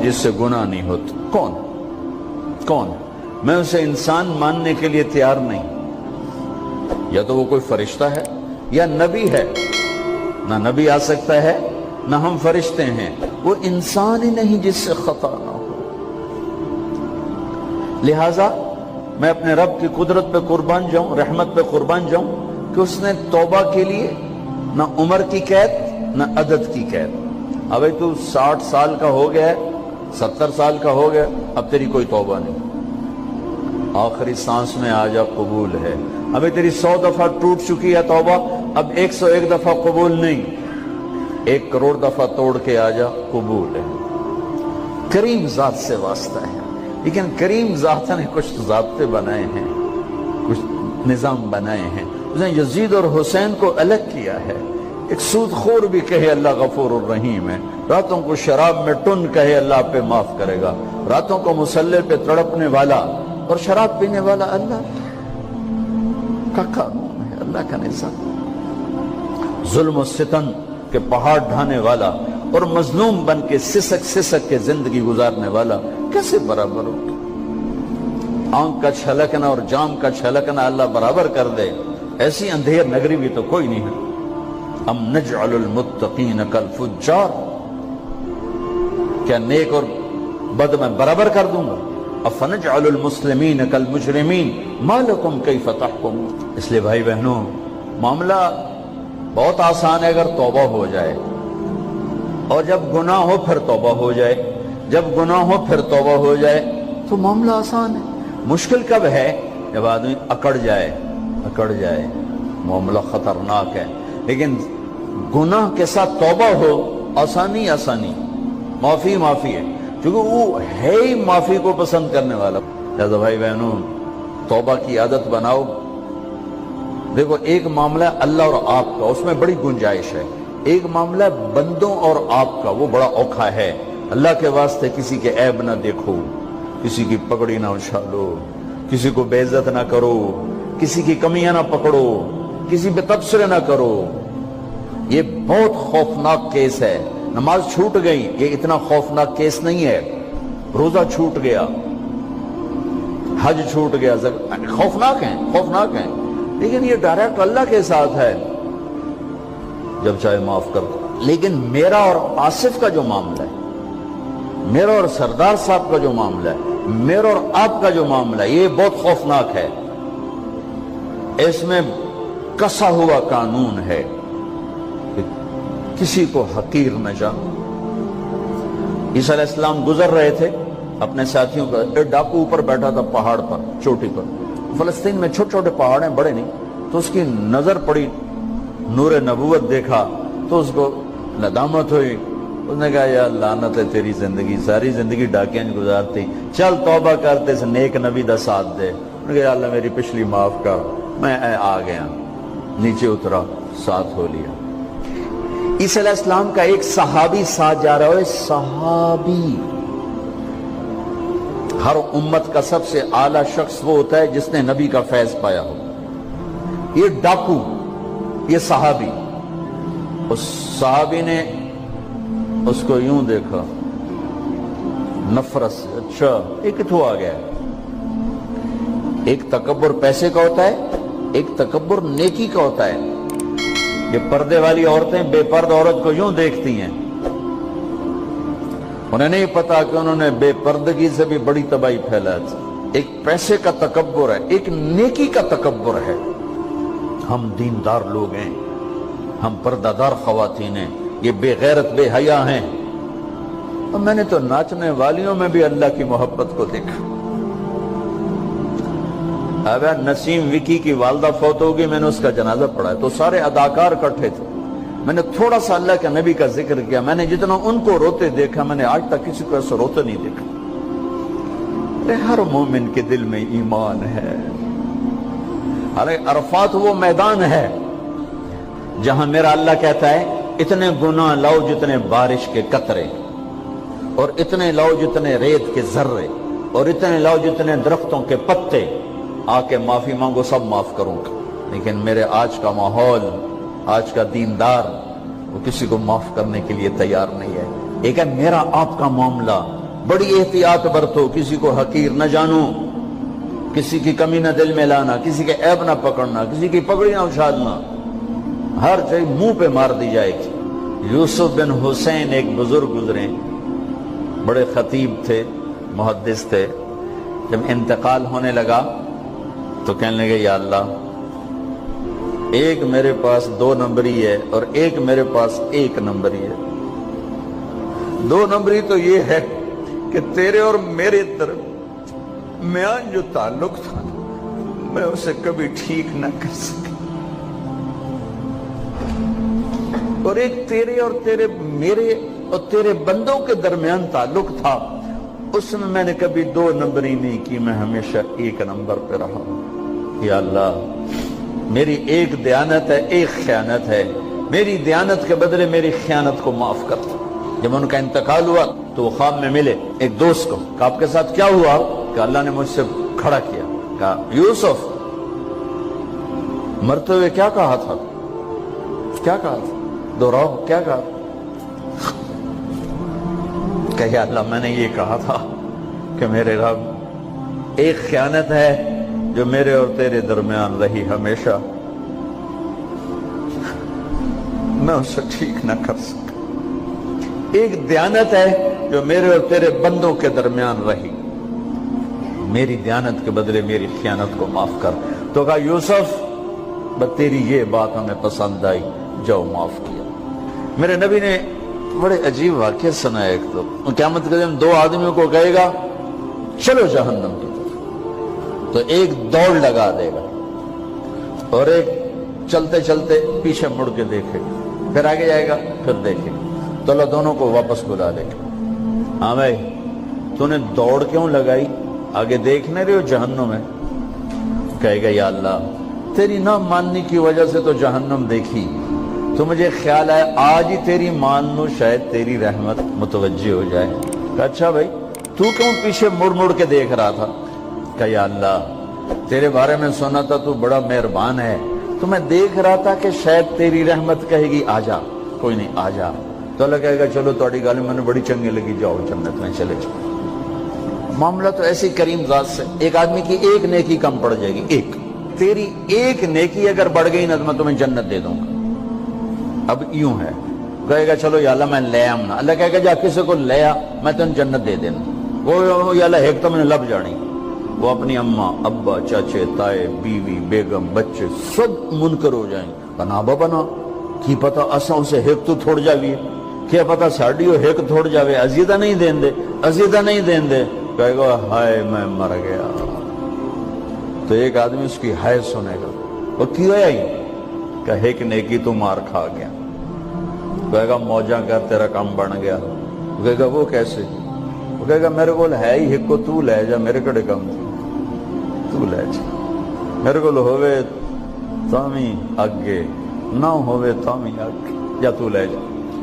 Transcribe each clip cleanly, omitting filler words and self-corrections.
جس سے گناہ نہیں ہوتا؟ کون؟ میں اسے انسان ماننے کے لیے تیار نہیں. یا تو وہ کوئی فرشتہ ہے یا نبی ہے. نہ نبی آ سکتا ہے نہ ہم فرشتے ہیں. وہ انسان ہی نہیں جس سے خطا نہ ہو. لہذا میں اپنے رب کی قدرت پہ قربان جاؤں, رحمت پہ قربان جاؤں کہ اس نے توبہ کے لیے نہ عمر کی قید نہ عدد کی قید. ابھی تو 60 سال کا ہو گیا ہے, 70 سال کا ہو گیا, اب تیری کوئی توبہ نہیں. آخری سانس میں آ جا, قبول ہے. ابھی تیری 100 دفعہ ٹوٹ چکی ہے توبہ, اب 101 دفعہ قبول نہیں, 1 کروڑ دفعہ توڑ کے آ جا, قبول ہے. کریم ذات سے واسطہ ہے. لیکن کریم ذات نے کچھ ضابطے بنائے ہیں, کچھ نظام بنائے ہیں. اس نے یزید اور حسین کو الگ کیا ہے. ایک سود خور بھی کہے اللہ غفور الرحیم ہے, راتوں کو شراب میں ٹن کہے اللہ پہ معاف کرے گا, راتوں کو مسلح پہ تڑپنے والا اور شراب پینے والا اللہ کا قانون ہے, اللہ کا نظام. ظلم و ستم کے پہاڑ ڈھانے والا اور مظلوم بن کے سسک کے زندگی گزارنے والا کیسے برابر ہو؟ آنکھ کا چھلکنا اور جام کا چھلکنا اللہ برابر کر دے, ایسی اندھیر نگری بھی تو کوئی نہیں ہے. ام نجعل المتقین کالفجار, کیا نیک اور بد میں برابر کر دوں گا؟ افنجعل المسلمین کالمجرمین ما لکم کیف تحکمون. اس لیے بھائی بہنوں, معاملہ بہت آسان ہے اگر توبہ ہو جائے, اور جب گناہ ہو پھر توبہ ہو جائے, جب گناہ ہو پھر توبہ ہو جائے تو معاملہ آسان ہے. مشکل کب ہے؟ جب آدمی اکڑ جائے, معاملہ خطرناک ہے. لیکن گناہ کے ساتھ توبہ ہو, آسانی, معافی ہے, کیونکہ وہ ہے ہی معافی کو پسند کرنے والا. لہذا بھائی بہنوں, توبہ کی عادت بناؤ. دیکھو, ایک معاملہ ہے اللہ اور آپ کا, اس میں بڑی گنجائش ہے. ایک معاملہ ہے بندوں اور آپ کا, وہ بڑا اوکھا ہے. اللہ کے واسطے کسی کے عیب نہ دیکھو, کسی کی پگڑی نہ اچھالو, کسی کو بے عزت نہ کرو, کسی کی کمیاں نہ پکڑو, کسی پہ تبصرے نہ کرو. یہ بہت خوفناک کیس ہے. نماز چھوٹ گئی, یہ اتنا خوفناک کیس نہیں ہے. روزہ چھوٹ گیا, حج چھوٹ گیا, خوفناک ہیں, لیکن یہ ڈائریکٹ اللہ کے ساتھ ہے, جب چاہے معاف کر دو. لیکن میرا اور آصف کا جو معاملہ ہے, میرا اور سردار صاحب کا جو معاملہ ہے, میرا اور آپ کا جو معاملہ ہے, یہ بہت خوفناک ہے. اس میں کسا ہوا قانون ہے کہ کسی کو حقیر نہ جانو. عیسیٰ علیہ السلام گزر رہے تھے اپنے ساتھیوں کا, ایک ڈاکو اوپر بیٹھا تھا پہاڑ پر, چوٹی پر. فلسطین میں چھوٹے چھوٹے پہاڑ ہیں, بڑے نہیں. تو اس کی نظر پڑی, نور نبوت دیکھا تو اس کو ندامت ہوئی. اس نے کہا یا لعنت ہے تیری زندگی, ساری زندگی ڈاکیاں گزارتی, چل توبہ کرتے سے نیک نبی دا ساتھ دے. انہوں نے کہا یا اللہ میری پچھلی معاف کر. میں آ گیا, نیچے اترا, ساتھ ہو لیا. عیسیٰ علیہ السلام کا ایک صحابی ساتھ جا رہا ہے. صحابی, ہر امت کا سب سے اعلیٰ شخص وہ ہوتا ہے جس نے نبی کا فیض پایا ہو. یہ ڈاکو, یہ صحابی. اس صحابی نے اس کو یوں دیکھا, نفرت سے, اچھا یہ کتوں آ گیا. ایک تکبر پیسے کا ہوتا ہے, ایک تکبر نیکی کا ہوتا ہے. یہ پردے والی عورتیں بے پرد عورت کو یوں دیکھتی ہیں, انہیں نہیں پتا کہ انہوں نے بے پردگی سے بھی بڑی تباہی پھیلا تھی. ایک پیسے کا تکبر ہے, ایک نیکی کا تکبر ہے. ہم دیندار لوگ ہیں, ہم پردہ دار خواتین ہیں, یہ بے غیرت بے حیا ہیں. اور میں نے تو ناچنے والیوں میں بھی اللہ کی محبت کو دیکھا. اب نسیم وکی کی والدہ فوت ہوگی, میں نے اس کا جنازہ پڑھا ہے, تو سارے اداکار اکٹھے تھے. میں نے تھوڑا سا اللہ کے نبی کا ذکر کیا. میں نے جتنا ان کو روتے دیکھا, میں نے آج تک کسی کو ایسا روتے نہیں دیکھا. ہر مومن کے دل میں ایمان ہے. عرفات وہ میدان ہے جہاں میرا اللہ کہتا ہے اتنے گناہ لاؤ جتنے بارش کے قطرے, اور اتنے لاؤ جتنے ریت کے ذرے, اور اتنے لاؤ جتنے درختوں کے پتے, آ کے معافی مانگو, سب معاف کروں گا. لیکن میرے آج کا ماحول, آج کا دیندار, وہ کسی کو معاف کرنے کے لیے تیار نہیں ہے. ایک ہے میرا آپ کا معاملہ, بڑی احتیاط برتو، کسی کو حقیر نہ جانو، کسی کی کمی نہ دل میں لانا، کسی کے عیب نہ پکڑنا، کسی کی پگڑی نہ اچھالنا، ہر چیز منہ پہ مار دی جائے گی۔ یوسف بن حسین ایک بزرگ گزرے، بڑے خطیب تھے، محدث تھے۔ جب انتقال ہونے لگا تو کہنے لگے یا اللہ، ایک میرے پاس 2 نمبری ہے اور ایک میرے پاس 1 نمبری ہے۔ 2 نمبری تو یہ ہے کہ تیرے اور میرے درمیان جو تعلق تھا میں اسے کبھی ٹھیک نہ کر سکا، اور ایک تیرے اور میرے اور تیرے بندوں کے درمیان تعلق تھا، اس میں نے کبھی 2 نمبری نہیں کی، میں ہمیشہ 1 نمبر پہ رہا۔ یا اللہ، میری ایک دیانت ہے، ایک خیانت ہے، میری دیانت کے بدلے میری خیانت کو معاف کر۔ جب ان کا انتقال ہوا تو وہ خواب میں ملے ایک دوست کو، کہ آپ کے ساتھ کیا ہوا؟ کہ اللہ نے مجھ سے کھڑا کیا، کہا یوسف مرتے ہوئے کیا کہا تھا؟ کیا کہا تھا؟ دوہراؤ، کیا کہا؟ کہ یا اللہ، میں نے یہ کہا تھا کہ میرے رب، ایک خیانت ہے جو میرے اور تیرے درمیان رہی ہمیشہ، میں اسے ٹھیک نہ کر سکا۔ ایک دیانت ہے جو میرے اور تیرے بندوں کے درمیان رہی، میری دیانت کے بدلے میری خیانت کو معاف کر۔ تو کہا یوسف، بس تیری یہ بات ہمیں پسند آئی، جاؤ معاف کیا۔ میرے نبی نے بڑے عجیب واقعہ سنا ہے۔ ایک تو قیامت کے دن 2 آدمیوں کو کہے گا چلو جہنم کی طرف، تو ایک دوڑ لگا دے گا اور ایک چلتے چلتے پیچھے مڑ کے دیکھے، پھر آگے جائے گا، پھر دیکھے، تو اللہ دونوں کو واپس بلا لے گا۔ ہاں بھائی، تو نے دوڑ کیوں لگائی؟ آگے دیکھنے رہے ہو جہنم ہے؟ کہے گا یا اللہ، تیری نہ ماننے کی وجہ سے تو جہنم دیکھی، تو مجھے خیال آیا آج ہی تیری مان لوں، شاید تیری رحمت متوجہ ہو جائے۔ کہا اچھا بھائی، تو کیوں پیچھے مڑ مڑ کے دیکھ رہا تھا؟ کہ یا اللہ، تیرے بارے میں سنا تھا تو بڑا مہربان ہے، تو میں دیکھ رہا تھا کہ شاید تیری رحمت کہے گی آ جا۔ کوئی نہیں، آ جا۔ تو اللہ کہے گا چلو تھوڑی گالی میں نے بڑی چنگی لگی، جاؤ جنت میں چلے جاؤ۔ معاملہ تو ایسی کریم ذات سے، ایک آدمی کی ایک نیکی کم پڑ جائے گی، ایک تیری ایک نیکی اگر بڑھ گئی نا تو میں تمہیں جنت دے دوں گا۔ اب یوں ہے، کہے گا چلو یا اللہ میں لے آؤں نا، اللہ کہے گا جا کسی کو لے آ، میں تمہیں جنت دے دینا۔ وہ یا اللہ ایک تو میں نے لب جانی، وہ اپنی اماں، ابا، چاچے، تائے، بیوی، بیگم، بچے سب منکر ہو جائیں۔ بنا بنا کی پتہ اساں اسے ایک تو تھوڑ جاویے، کیا پتہ ساڑی ہو ایک تھوڑ جاوے، عزیدہ نہیں دین دے، عزیدہ نہیں دین دے۔ کہے گا ہائے میں مر گیا۔ تو ایک آدمی اس کی ہائے سنے گا، وہ کیوں آئی؟ کہ ایک نیکی تو مار کھا گیا۔ کہے گا موجہ کر، تیرا کام بن گیا۔ کہے گا وہ کیسے؟ وہ کہے گا میرے کو ہے ہی ایک کو، تو لے جا، میرے کڑے کم تو لے جا، میرے کو ہوئے تامی آگے نہ ہوئے تامی آگے، یا تو لے جا۔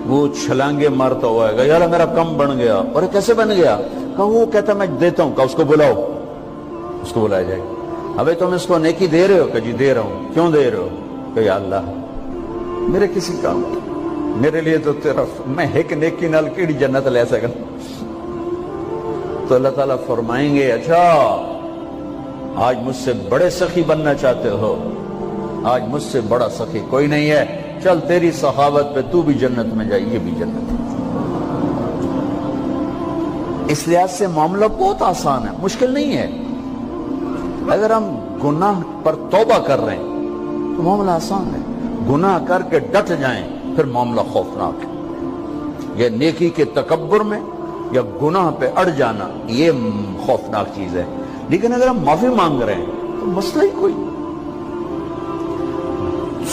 وہ چھلانگے مارتا ہوا ہے گا یار میرا کم بن گیا۔ اور کیسے بن گیا؟ کہ وہ کہتا میں دیتا ہوں، کہ اس کو بلاؤ، اس کو بلایا جائے گا۔ ابھی تم اس کو نیکی دے رہے ہو؟ کہ جی دے رہا ہوں۔ کیوں دے رہے ہو؟ کہ یا اللہ میرے کسی کام میرے لیے تو تیرا، میں ایک نیکی نال کیڑی جنت لے سکا۔ تو اللہ تعالیٰ فرمائیں گے اچھا آج مجھ سے بڑے سخی بننا چاہتے ہو؟ آج مجھ سے بڑا سخی کوئی نہیں ہے، چل تیری سخاوت پہ تو بھی جنت میں جائے، یہ بھی جنت ہے۔ اس لحاظ سے معاملہ بہت آسان ہے، مشکل نہیں ہے۔ اگر ہم گناہ پر توبہ کر رہے ہیں تو معاملہ آسان ہے، گناہ کر کے ڈٹ جائیں پھر معاملہ خوفناک ہے۔ یہ نیکی کے تکبر میں یا گناہ پہ اڑ جانا یہ خوفناک چیز ہے۔ لیکن اگر ہم معافی مانگ رہے ہیں تو مسئلہ ہی کوئی،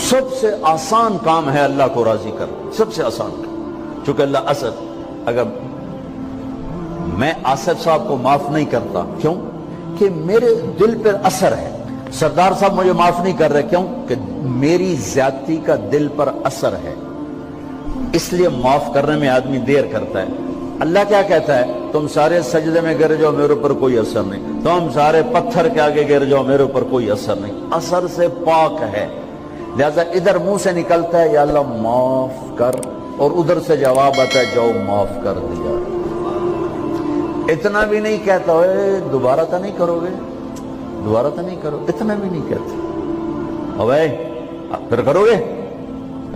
سب سے آسان کام ہے اللہ کو راضی کرنا، سب سے آسان کام۔ چونکہ اللہ اسد، اگر میں آصف صاحب کو معاف نہیں کرتا، کیوں؟ کہ میرے دل پر اثر ہے۔ سردار صاحب مجھے معاف نہیں کر رہے، کیوں؟ کہ میری زیادتی کا دل پر اثر ہے، اس لیے معاف کرنے میں آدمی دیر کرتا ہے۔ اللہ کیا کہتا ہے؟ تم سارے سجدے میں گر جاؤ، میرے اوپر کوئی اثر نہیں، تم سارے پتھر کے آگے گر جاؤ، میرے اوپر کوئی اثر نہیں، اثر سے پاک ہے۔ لہذا ادھر منہ سے نکلتا ہے یا اللہ معاف کر، اور ادھر سے جواب آتا ہے جاؤ معاف کر دیا۔ اتنا بھی نہیں کہتا ہوئے دوبارہ تو نہیں کرو گے، دوبارہ تو نہیں کرو، اتنا بھی نہیں کہتا اوے پھر کرو گے،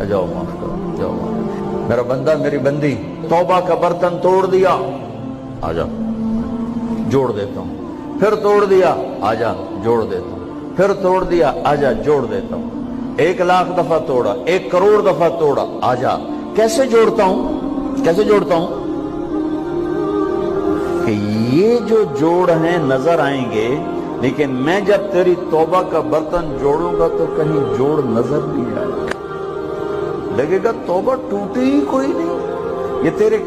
جاؤ معاف کرو، جاؤ معاف، میرا بندہ میری بندی توبہ کا برتن توڑ دیا، آ جا جوڑ دیتا ہوں، پھر توڑ دیا، آ جا جوڑ دیتا ہوں، پھر توڑ دیا، آ جا جوڑ دیتا ہوں، 1,00,000 دفعہ توڑا، 1 کروڑ دفعہ توڑا، آ جا، کیسے جوڑتا ہوں، کیسے جوڑتا ہوں؟ کہ یہ جو جوڑ ہیں نظر آئیں گے، لیکن میں جب تیری توبہ کا برتن جوڑوں گا تو کہیں جوڑ نظر نہیں آئے گا، لگے گا توبہ ٹوٹی ہی کوئی نہیں، یہ تیرے